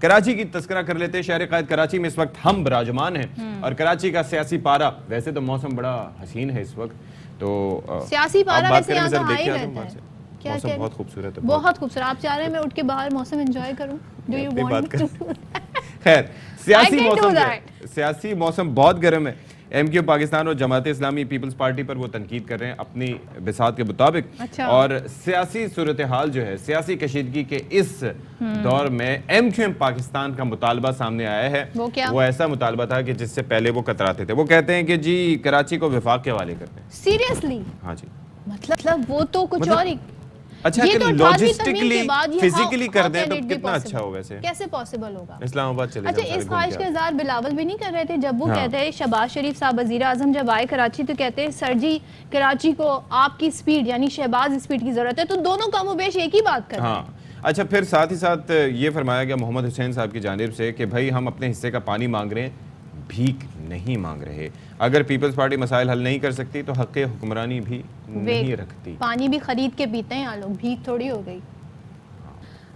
कराची की तस्करा कर लेते हैं। शहर क़ायद कराची में इस वक्त हम विराजमान हैं और कराची का सियासी पारा, वैसे तो मौसम बड़ा हसीन है इस वक्त, तो सियासी पारा बात वैसे करें, यहाँ का देखिए हाई रहता है। क्या मौसम कह बहुत खूबसूरत है, बहुत खूबसूरत। आप चाह रहे हैं मैं उठ के बाहर मौसम एंजॉय करूं? Do you want to? खैर, I सियासी मौसम बहुत गर्म है। एमक्यू पाकिस्तान और जमात इस्लामी पीपल्स पार्टी पर वो तनकीद कर रहे हैं अपनी बिसात के मुताबिक। अच्छा। और सियासी सूरत हाल जो है, सियासी कशीदगी के इस दौर में एमक्यूएम पाकिस्तान का मुतालबा सामने आया है। वो क्या? वो ऐसा मुतालबा था कि जिससे पहले वो कतराते थे। वो कहते हैं कि जी कराची को विफाक के हवाले करते हैं। सीरियसली? हाँ जी। मतलब वो तो कुछ और ही। अच्छा, ये कि तो लॉजिस्टिकली फिजिकली कर दें तो कितना अच्छा हो। वैसे कैसे पॉसिबल होगा? इस्लामाबाद चले अच्छा, जाओ, इस ख्वाहिश का इज़हार बिलावल भी नहीं कर रहे थे जब वो कहते हैं, शहबाज शरीफ साहब वजीर आजम जब आए कराची तो कहते हैं सर जी कराची को आपकी स्पीड यानी शहबाज स्पीड की जरूरत है। तो दोनों कमोबेश एक ही बात कर रहे हैं। हाँ, अच्छा, फिर साथ ही साथ ये फरमाया गया मोहम्मद हुसैन साहब की जानिब से कि भाई हम अपने हिस्से का पानी मांग रहे हैं, भीख नहीं मांग रहे। अगर पीपल्स पार्टी मसाइल हल नहीं कर सकती तो हक़ हुक्मरानी भी नहीं रखती। पानी भी खरीद के पीते हैं यहाँ लोग, भीख थोड़ी हो गई।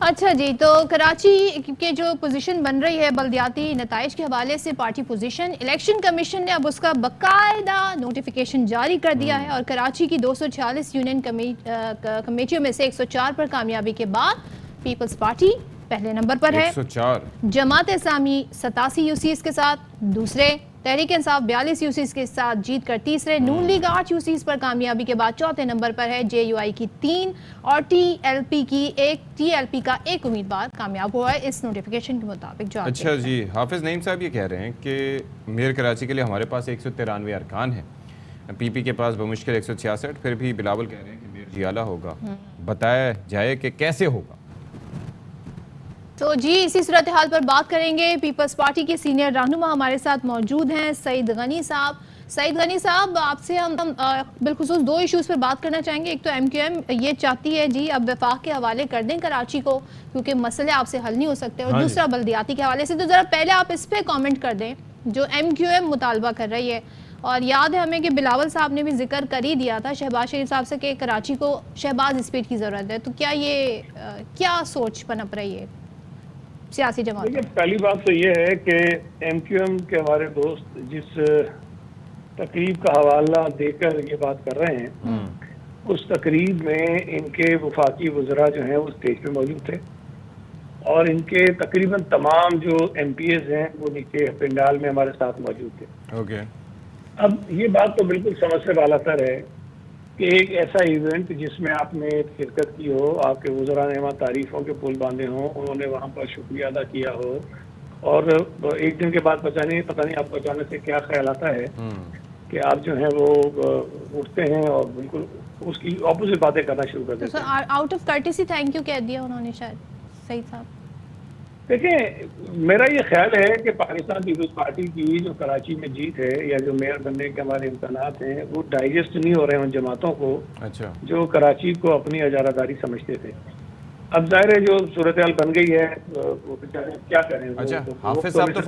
अच्छा जी, तो कराची के जो पोजीशन बन रही है बल्दियाती नताइज के हवाले से, पार्टी पोजीशन, इलेक्शन कमीशन ने अब उसका बाकायदा नोटिफिकेशन जारी कर दिया है और कराची की 246 यूनियन कमेटियों में से 104 पर कामयाबी के बाद पीपल्स पार्टी पहले नंबर पर है। 104। जमात इस्लामी 87 यूसीस के साथ दूसरे, तहरीक इंसाफ 42 यूसीस के साथ जीत कर तीसरे, नून लीग 8 यूसीस पर कामयाबी के बाद चौथे नंबर पर है। जेयूआई की 3 और टीएलपी का एक उम्मीदवार कामयाब हुआ है इस नोटिफिकेशन के मुताबिक। जो अच्छा जी, हाफिज नईम साहब ये कह रहे हैं कि मेयर कराची के लिए हमारे पास 193 अरकान है, पीपी के पास बमुश्किल 166, फिर भी बिलावल कह रहे हैं कि मेयर जियाला होगा। बताया जाए कि कैसे होगा। तो जी इसी सूरत हाल पर बात करेंगे। पीपल्स पार्टी के सीनियर रहनुमा हमारे साथ मौजूद हैं, सईद गनी साहब। सईद गनी साहब, आपसे हम बिलखुसूस 2 इश्यूज़ पर बात करना चाहेंगे। एक तो एमक्यूएम ये चाहती है जी अब वफाक के हवाले कर दें कराची को क्योंकि मसले आपसे हल नहीं हो सकते, और दूसरा बल्दियाती के हवाले से। तो ज़रा पहले आप इस पर कॉमेंट कर दें जो एमक्यूएम मुतालबा कर रही है। और याद है हमें कि बिलावल साहब ने भी जिक्र कर ही दिया था शहबाज शरीफ साहब से कि कराची को शहबाज स्पीड की ज़रूरत है। तो क्या ये क्या सोच पनप रही है सियासी जमात? देखिए, पहली बात तो ये है कि एमक्यूएम के हमारे दोस्त जिस तकरीब का हवाला देकर ये बात कर रहे हैं, उस तकरीब में इनके वफाकी वज़रा जो हैं वो स्टेज पे मौजूद थे और इनके तकरीबन तमाम जो एमपीएस हैं वो नीचे पंडाल में हमारे साथ मौजूद थे। ओके। अब ये बात तो बिल्कुल समझ से बालातर है कि एक ऐसा इवेंट जिसमें आपने शिरकत की हो, आपके वज़रा ने वहाँ तारीफ़ों के पुल बांधे हों, उन्होंने वहाँ पर शुक्रिया अदा किया हो, और एक दिन के बाद पता नहीं आपको अचानक से क्या ख्याल आता है कि आप जो हैं वो उठते हैं और बिल्कुल उसकी ऑपोजिट बातें करना शुरू कर देते हैं। Out of courtesy thank you कह दिया उन्होंने शायद। सही साहब, देखिए, मेरा ये ख्याल है कि पाकिस्तान पीपल्स पार्टी की जो कराची में जीत है या जो मेयर बनने के हमारे इम्कानात हैं वो डाइजेस्ट नहीं हो रहे हैं उन जमातों को। अच्छा। जो कराची को अपनी अजारादारी समझते थे। अब जाहिर है जो सूरत हाल बन गई है वो क्या करें। अच्छा, हाफिज साहब तो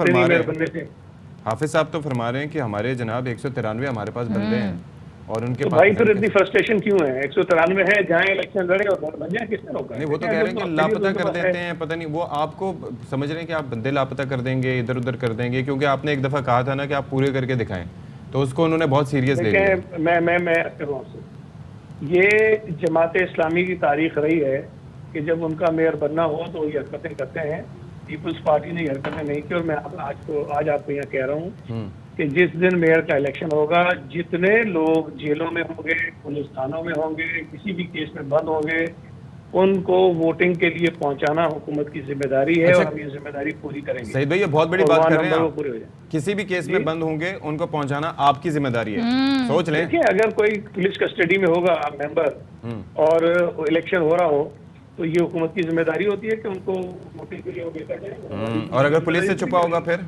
फरमा रहे हैं कि हमारे जनाब 193 हमारे पास बंदे हैं और उनके पास भाई फिर इतनी फ्रस्ट्रेशन क्यों है? 193 है, जहाँ इलेक्शन लड़े और बन जाए, किसने रोका? नहीं, वो तो कह रहे हैं कि लापता कर देते हैं, पता नहीं वो आपको समझ रहे हैं कि आप बंदे लापता कर देंगे, इधर उधर कर देंगे, क्योंकि आपने एक दफा कहा था ना कि आप पूरे करके दिखाएं, तो उसको उन्होंने बहुत सीरियस ले लिया। मैं ये जमात इस्लामी की तारीख रही है कि जब उनका मेयर बनना हो तो ये हरकतें करते हैं। पीपल्स पार्टी ने हरकतें नहीं की और मैं आज आपको यहाँ कह रहा हूँ कि जिस दिन मेयर का इलेक्शन होगा, जितने लोग जेलों में होंगे, पुलिस थानों में होंगे, किसी भी केस में बंद होंगे, उनको वोटिंग के लिए पहुंचाना हुकूमत की जिम्मेदारी है। और हम ये जिम्मेदारी पूरी करेंगे। सईद भाई, ये बहुत बड़ी बात कर रहे हैं। किसी भी केस में बंद होंगे उनको पहुंचाना आपकी जिम्मेदारी है, सोच लें। देखिए, अगर कोई पुलिस कस्टडी में होगा मेंबर और इलेक्शन हो रहा हो तो ये हुकूमत की जिम्मेदारी होती है कि उनको वोटिंग के लिए वो। और अगर पुलिस से छुपा होगा फिर?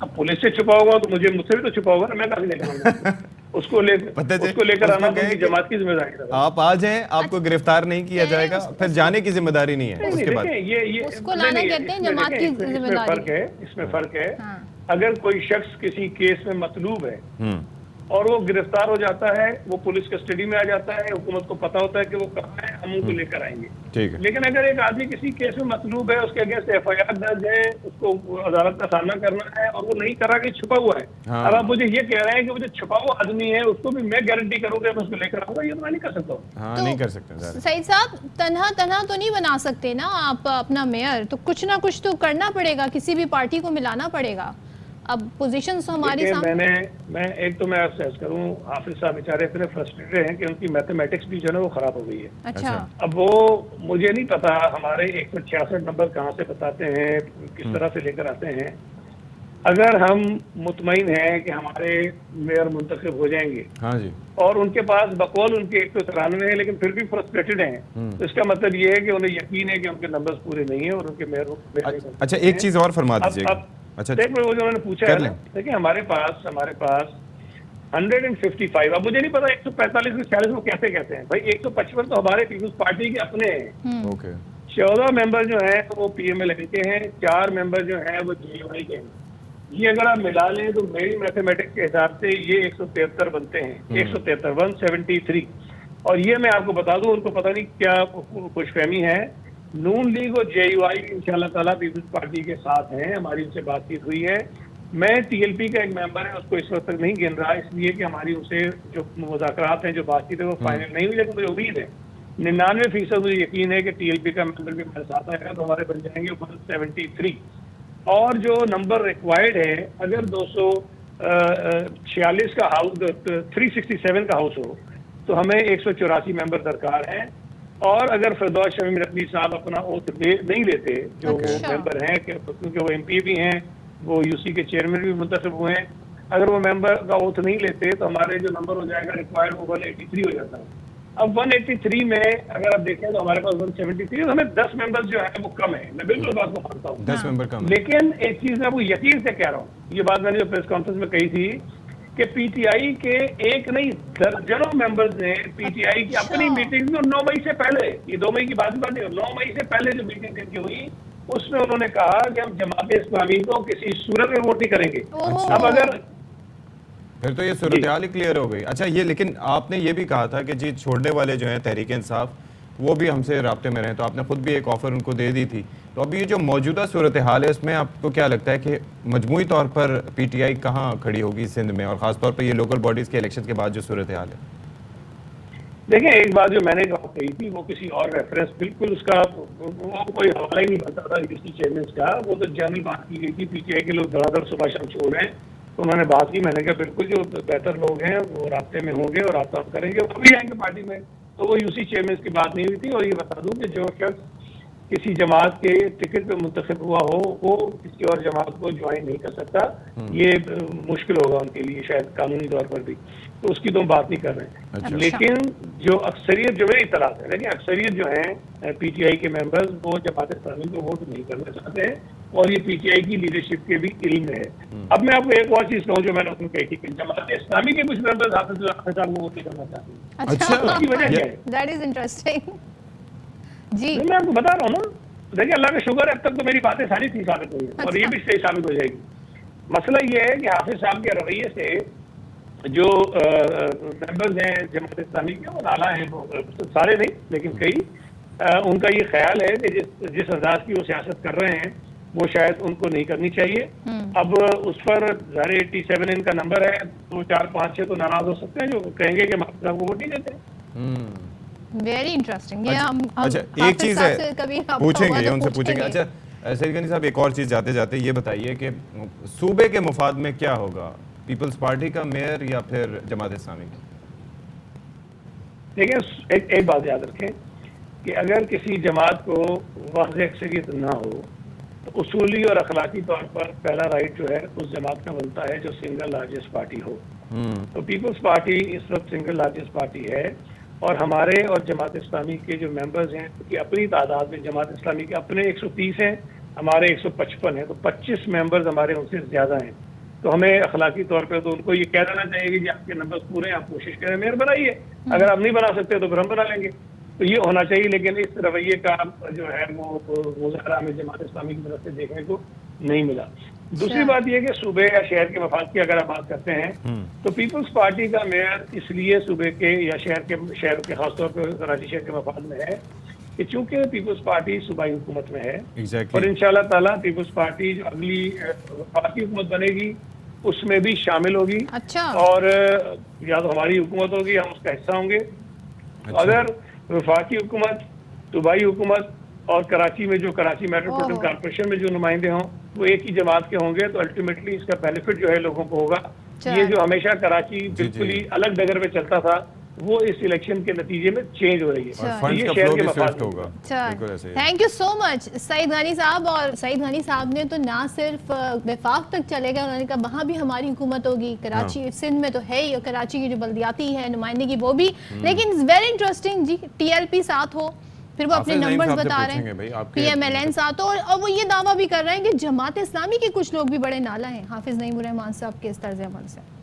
अब पुलिस से छुपा होगा तो मुझसे भी तो छुपा होगा ना, मैं कहाँ लेकर उसको लेकर आना तो जमात की जिम्मेदारी है। आप आ जाएं, आपको गिरफ्तार नहीं किया जाएगा, फिर जाने की जिम्मेदारी नहीं है उसके बाद। ये उसको लाना कहते हैं जमात की जिम्मेदारी। इसमें फर्क है। अगर कोई शख्स किसी केस में मतलूब है और वो गिरफ्तार हो जाता है, वो पुलिस कस्टडी में आ जाता है, हुकूमत को पता होता है कि वो कहाँ है, हम उनको लेकर आएंगे। ठीक है। लेकिन अगर एक आदमी किसी केस में मतलूब है, उसके अगेंस्ट FIR दर्ज है, उसको अदालत का सामना करना है और वो नहीं करा कि छुपा हुआ है। हाँ। अब आप मुझे ये कह रहे हैं कि वो जो छुपा हुआ आदमी है उसको भी मैं गारंटी करूंगा मैं उसको लेकर आऊंगा, ये तो मैं नहीं कर सकता हूँ। हाँ, तो नहीं कर सकते ज़ाहिर। सईद साहब, तन्हा तन्हा तो नहीं बना सकते ना आप अपना मेयर, तो कुछ ना कुछ तो करना पड़ेगा, किसी भी पार्टी को मिलाना पड़ेगा। अब पोजीशंस तो हमारे देखिए, सामने। मैं एक तो मैं आपसे अर्ज करूं, हाफिज साहब बेचारे इतने फ्रस्ट्रेटेड हैं कि उनकी मैथमेटिक्स भी जो है वो खराब हो गई है। अच्छा। अब वो मुझे नहीं पता हमारे 166 नंबर कहाँ से बताते हैं, किस तरह से लेकर आते हैं। अगर हम मुतमईन हैं कि हमारे मेयर मुंतखब हो जाएंगे हाँ जी। और उनके पास बकौल उनके 193 है लेकिन फिर भी फ्रस्ट्रेटेड हैं, तो इसका मतलब ये है कि उन्हें यकीन है कि उनके नंबर्स पूरे नहीं है और उनके मेयर अच्छा, एक चीज़ और फरमा दीजिएगा। अच्छा, देख वो जो उन्होंने पूछा है कर ना, लें। देखिए हमारे पास 155, अब मुझे नहीं पता 145 से 46 को कैसे कहते हैं भाई। 155 तो हमारे पीपुल्स पार्टी के अपने हैं। ओके। 14 मेंबर जो हैं वो PMLN के हैं, 4 मेंबर जो हैं वो GUI के हैं। ये अगर आप मिला लें तो मेरी मैथमेटिक्स के हिसाब से ये 173 बनते हैं। 173, 173। और ये मैं आपको बता दूं, उनको पता नहीं क्या खुशफहमी है, नून लीग और JUI इंशाल्लाह ताला पीपुल्स पार्टी के साथ हैं, हमारी उनसे बातचीत हुई है। मैं TLP का एक मेंबर है, उसको इस वक्त तक नहीं गिन रहा, इसलिए कि हमारी उनसे जो मुज़ाकरात हैं, जो बातचीत है वो फाइनल नहीं हुई, लेकिन मुझे उम्मीद है 99% मुझे यकीन है कि TLP का मेंबर भी मेरे साथ आएगा तो हमारे बन जाएंगे 173। और जो नंबर रिक्वायर्ड है, अगर 246 का हाउस, 367 का हाउस हो तो हमें 184 मेंबर दरकार हैं। और अगर फिरदौस शमीम रकनी साहब अपना ओथ नहीं लेते, जो वो अच्छा। मेंबर हैं, क्योंकि वो MP भी हैं, वो UC के चेयरमैन भी मुंतखब हुए हैं, अगर वो मेंबर का ओथ नहीं लेते तो हमारे जो नंबर हो जाएगा रिक्वायर्ड वो 183 हो जाता है। अब 183 में अगर आप देखें तो हमारे पास 173, तो हमें 10 मेंबर्स जो है वो कम है। मैं बिल्कुल बात को मानता हूँ, 10 मेंबर कम है। लेकिन एक चीज मैं वो यकीन से कह रहा हूँ, ये बात मैंने जो प्रेस कॉन्फ्रेंस में कही थी कि PTI के एक नहीं दर्जनों मेंबर्स ने PTI की अपनी मीटिंग में 9 मई से पहले, ये 2 मई की बात नहीं, 9 मई से पहले जो मीटिंग इनकी हुई उसमें उन्होंने कहा कि हम जमात इस्लामी को किसी सूरत में वोट नहीं करेंगे। अब अगर फिर तो ये सूरत हाल ही क्लियर हो गई। अच्छा, ये लेकिन आपने ये भी कहा था कि जी छोड़ने वाले जो हैं तहरीक इंसाफ वो भी हमसे राब्ते में रहे, तो आपने खुद भी एक ऑफर उनको दे दी थी। तो अभी ये जो मौजूदा सूरत हाल है इसमें आपको क्या लगता है कि मजमूई तौर पर PTI कहाँ खड़ी होगी सिंध में, और ख़ासतौर पर ये लोकल बॉडीज़ के इलेक्शन के बाद जो सूरत हाल है? देखिए, एक बात जो मैंने कही थी वो किसी और रेफरेंस, बिल्कुल उसका वो कोई हवाला ही नहीं बनता था UC चेयरमैन का, वो तो जनरल बात की गई थी। PTI के लोग धड़ाधड़ सुबह शाम छोड़ रहे हैं, तो उन्होंने बात की, मैंने कहा बिल्कुल जो बेहतर लोग हैं वो रास्ते में होंगे और रास्ता करेंगे, वो भी आएंगे पार्टी में। तो वो UC चेयरमैन की बात नहीं हुई थी। और ये बता दूं कि जो शख्स किसी जमात के टिकट पे मुंतखब हुआ हो वो किसी और जमात को ज्वाइन नहीं कर सकता, ये मुश्किल होगा उनके लिए शायद कानूनी तौर पर भी, तो उसकी तो हम बात नहीं कर रहे हैं। अच्छा। लेकिन जो अक्सरियत, जो मेरी इतलात है, देखिए अक्सरियत जो है PTI के मेंबर्स वो जमात इस्लामी को वोट नहीं करना चाहते हैं और ये PTI की लीडरशिप के भी इल्म है। अब मैं आपको एक और चीज कहूँ जो मैंने उसमें कही थी कि जमात इस्लामी के कुछ मेंबर्स हाफिज साहब को वोट नहीं करना चाहते हैं। अच्छा, उसकी वजह क्या है? दैट इज इंटरेस्टिंग जी। मैं आपको बता रहा हूँ ना, देखिए अल्लाह का शुक्र है अब तक तो मेरी बातें सारी ठीक साबित हुई हैं और ये भी सही साबित हो जाएगी। मसला ये है कि हाफिज साहब के रवैये से जो मेंबर्स हैं जमात इस्लामी के, वो नाला हैं, वो सारे नहीं लेकिन कई, उनका ये ख्याल है कि जिस अंदाज की वो सियासत कर रहे हैं वो शायद उनको नहीं करनी चाहिए। अब उस पर 87 इनका नंबर है, 2 4 5 6 तो नाराज हो सकते हैं जो कहेंगे कि हाफिज साहब को वोट नहीं देते। Very interesting. ये अच्छा, एक चीज़ है, पूछेंगे ये उनसे पूछेंगे। अच्छा सईद गनी साहब, एक और चीज़ जाते जाते ये बताइए कि सूबे के मुफाद में क्या होगा, पीपल्स पार्टी का मेयर या फिर जमात इस्लामी की? देखिए, एक बात याद रखें कि अगर किसी जमात को वाज़ेह अक्सरियत ना हो तो उसूली और अखलाकी तौर पर पहला राइट जो है उस जमात का बनता है जो सिंगल लार्जेस्ट पार्टी हो। तो पीपल्स पार्टी इस वक्त सिंगल लार्जेस्ट पार्टी है और हमारे और जमात इस्लामी के जो मेंबर्स हैं उनकी अपनी तादाद में, जमात इस्लामी के अपने 130 हैं, हमारे 155 हैं, तो 25 मेंबर्स हमारे उनसे ज़्यादा हैं। तो हमें अखलाकी तौर पे तो उनको ये कह देना चाहिए कि आपके नंबर पूरे हैं, आप कोशिश करें मेयर बनाइए, अगर आप नहीं बना सकते तो फिर हम बना लेंगे। तो ये होना चाहिए, लेकिन इस रवैये का जो है वो मुज़ाहरा में जमात इस्लामी की तरफ से देखने को नहीं मिला। दूसरी बात यह कि सूबे या शहर के मफाद की अगर आप बात करते हैं तो पीपल्स पार्टी का मेयर इसलिए सूबे के या शहर के खासतौर पर कराची शहर के मफाद में है कि चूंकि पीपल्स पार्टी सूबाई हुकूमत में है और इंशाल्लाह ताला पीपल्स पार्टी जो अगली वफाकी हुकूमत बनेगी उसमें भी शामिल होगी। अच्छा। और या तो हमारी हुकूमत होगी, हम उसका हिस्सा होंगे। अगर वफाकी हुकूमत, सूबाई हुकूमत और कराची में जो कराची मेट्रोपॉलिटन कॉर्पोरेशन में जो नुमाइंदे हों वो एक ही जमात के होंगे तो अल्टीमेटली इसका बेनिफिट जो है लोगों को होगा। ये जो हमेशा कराची बिल्कुल ही अलग डगर पे चलता था वो इस इलेक्शन के नतीजे में चेंज हो रही है। और फंड्स का फ्लो भी स्विफ्ट होगा। बिल्कुल ऐसे ही। Thank you so much Saeed Ghani साहब। और सईद गनी साहब ने तो ना सिर्फ वफाक तक चले गए, उन्होंने कहा वहाँ भी हमारी हुकूमत होगी, कराची सिंध में तो है ही, और कराची की जो बल्दियाती है नुमाइंदगी वो भी। लेकिन वेरी इंटरेस्टिंग जी, TLP साथ हो, फिर वो अपने नंबर्स बता रहे हैं, PMLN साथ हो, और वो ये दावा भी कर रहे हैं कि जमात इस्लामी के कुछ लोग भी बड़े नाला हैं हाफिज नईमुर रहमान साहब के इस तर्ज अमल से।